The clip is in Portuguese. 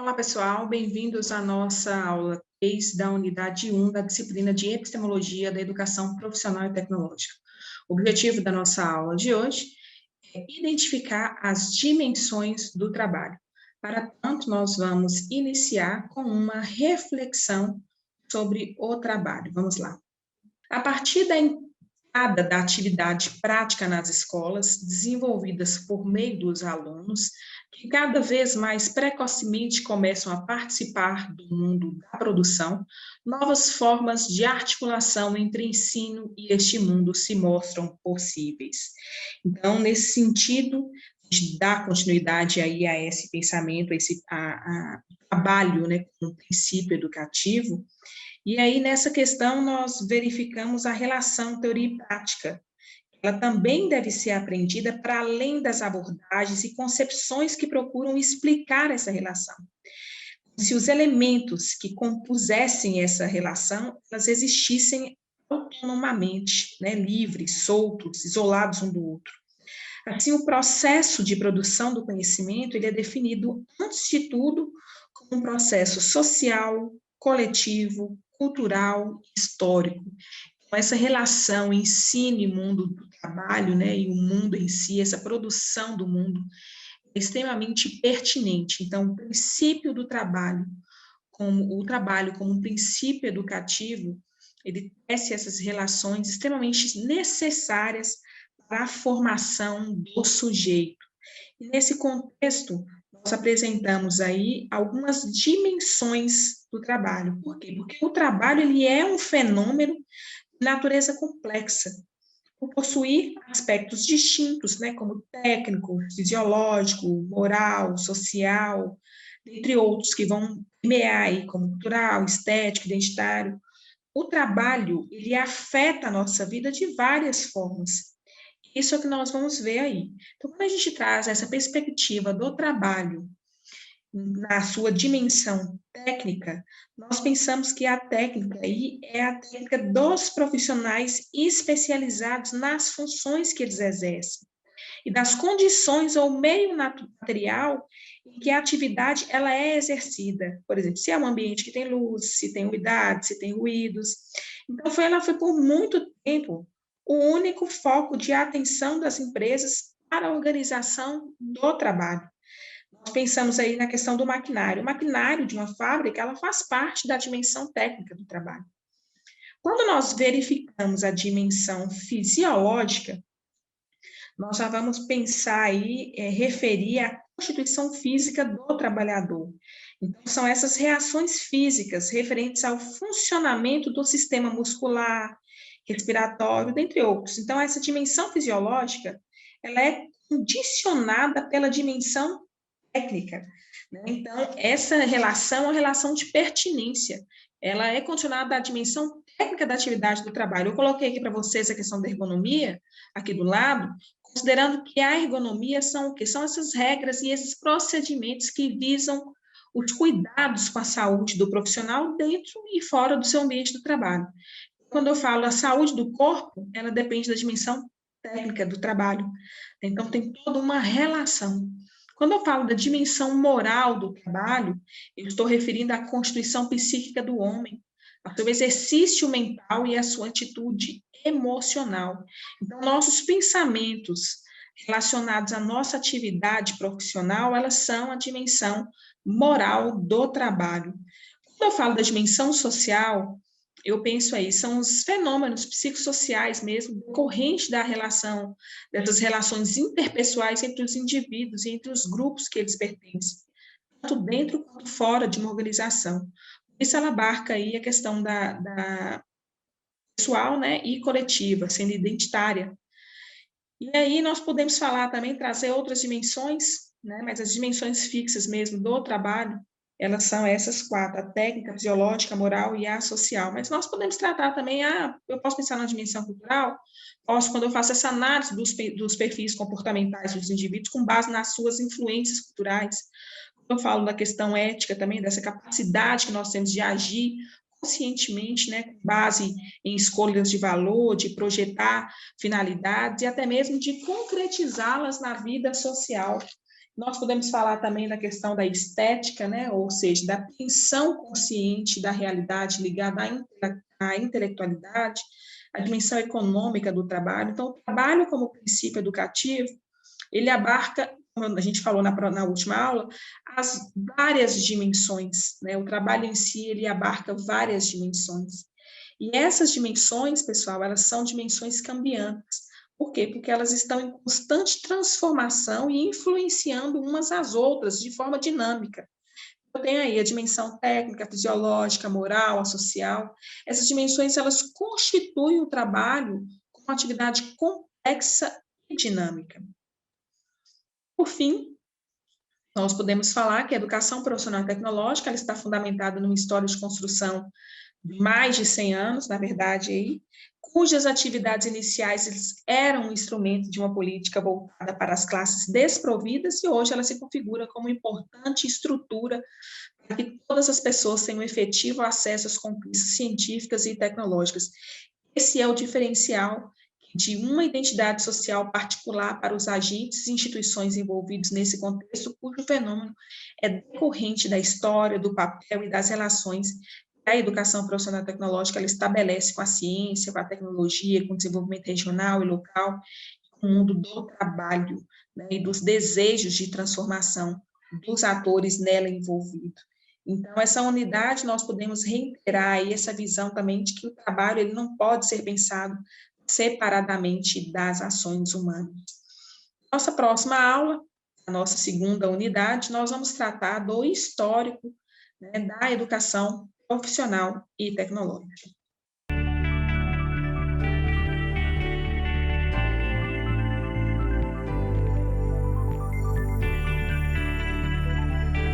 Olá, pessoal, bem-vindos à nossa aula 3 da unidade 1 da disciplina de Epistemologia da Educação Profissional e Tecnológica. O objetivo da nossa aula de hoje é identificar as dimensões do trabalho. Para tanto, nós vamos iniciar com uma reflexão sobre o trabalho. Vamos lá. A partir da entrada da atividade prática nas escolas, desenvolvidas por meio dos alunos, que cada vez mais precocemente começam a participar do mundo da produção, novas formas de articulação entre ensino e este mundo se mostram possíveis. Então, nesse sentido, de dar continuidade aí a esse pensamento, a trabalho, né, com o princípio educativo. E aí, nessa questão, nós verificamos a relação teoria e prática. Ela também deve ser aprendida para além das abordagens e concepções que procuram explicar essa relação. Se os elementos que compusessem essa relação, elas existissem autonomamente, né, livres, soltos, isolados um do outro. Assim, o processo de produção do conhecimento, ele é definido, antes de tudo, como um processo social, coletivo, cultural, histórico. Então, essa relação ensino e mundo do trabalho, né, e o mundo em si, essa produção do mundo, é extremamente pertinente. Então, o princípio do trabalho, como um princípio educativo, ele tece essas relações extremamente necessárias para a formação do sujeito. E nesse contexto, nós apresentamos aí algumas dimensões do trabalho. Por quê? Porque o trabalho ele é um fenômeno de natureza complexa, por possuir aspectos distintos, né, como técnico, fisiológico, moral, social, entre outros que vão permear aí, como cultural, estético, identitário. O trabalho, ele afeta a nossa vida de várias formas. Isso é o que nós vamos ver aí. Então, quando a gente traz essa perspectiva do trabalho na sua dimensão técnica, nós pensamos que a técnica aí é a técnica dos profissionais especializados nas funções que eles exercem e das condições ou meio material em que a atividade ela é exercida. Por exemplo, se é um ambiente que tem luz, se tem umidade, se tem ruídos. Então, ela foi por muito tempo o único foco de atenção das empresas para a organização do trabalho. Nós pensamos aí na questão do maquinário. O maquinário de uma fábrica, ela faz parte da dimensão técnica do trabalho. Quando nós verificamos a dimensão fisiológica, nós já vamos pensar aí, referir à constituição física do trabalhador. Então, são essas reações físicas referentes ao funcionamento do sistema muscular, respiratório, dentre outros. Então, essa dimensão fisiológica, ela é condicionada pela dimensão técnica, né? Então, essa relação é uma relação de pertinência. Ela é condicionada à dimensão técnica da atividade do trabalho. Eu coloquei aqui para vocês a questão da ergonomia, aqui do lado, considerando que a ergonomia são o quê? São essas regras e esses procedimentos que visam os cuidados com a saúde do profissional dentro e fora do seu ambiente do trabalho. Quando eu falo a saúde do corpo, ela depende da dimensão técnica do trabalho. Então, tem toda uma relação. Quando eu falo da dimensão moral do trabalho, eu estou referindo à constituição psíquica do homem, ao seu exercício mental e à sua atitude emocional. Então, nossos pensamentos relacionados à nossa atividade profissional, elas são a dimensão moral do trabalho. Quando eu falo da dimensão social, eu penso aí, são os fenômenos psicossociais mesmo, decorrentes da relação, dessas relações interpessoais entre os indivíduos e entre os grupos que eles pertencem, tanto dentro quanto fora de uma organização. Por isso ela abarca aí a questão da pessoal, né, e coletiva, sendo identitária. E aí nós podemos falar também, trazer outras dimensões, né, mas as dimensões fixas mesmo do trabalho, elas são essas quatro: a técnica, a fisiológica, a moral e a social. Mas nós podemos tratar também, eu posso pensar na dimensão cultural, posso, quando eu faço essa análise dos perfis comportamentais dos indivíduos, com base nas suas influências culturais. Quando eu falo da questão ética também, dessa capacidade que nós temos de agir conscientemente, né, com base em escolhas de valor, de projetar finalidades e até mesmo de concretizá-las na vida social. Nós podemos falar também da questão da estética, né? Ou seja, da apreensão consciente da realidade ligada à intelectualidade, à dimensão econômica do trabalho. Então, o trabalho como princípio educativo, ele abarca, como a gente falou na última aula, as várias dimensões, né? O trabalho em si, ele abarca várias dimensões. E essas dimensões, pessoal, elas são dimensões cambiantes. Por quê? Porque elas estão em constante transformação e influenciando umas às outras de forma dinâmica. Eu tenho aí a dimensão técnica, fisiológica, moral, a social. Essas dimensões, elas constituem o trabalho como uma atividade complexa e dinâmica. Por fim, nós podemos falar que a educação profissional e tecnológica ela está fundamentada numa história de construção de mais de 100 anos, na verdade, aí, cujas atividades iniciais eram um instrumento de uma política voltada para as classes desprovidas e hoje ela se configura como importante estrutura para que todas as pessoas tenham efetivo acesso às conquistas científicas e tecnológicas. Esse é o diferencial de uma identidade social particular para os agentes e instituições envolvidos nesse contexto, cujo fenômeno é decorrente da história, do papel e das relações que a educação profissional tecnológica ela estabelece com a ciência, com a tecnologia, com o desenvolvimento regional e local, com o mundo do trabalho, né, e dos desejos de transformação dos atores nela envolvidos. Então, essa unidade, nós podemos reiterar aí essa visão também de que o trabalho ele não pode ser pensado separadamente das ações humanas. Nossa próxima aula, a nossa segunda unidade, nós vamos tratar do histórico, né, da educação profissional e tecnológica.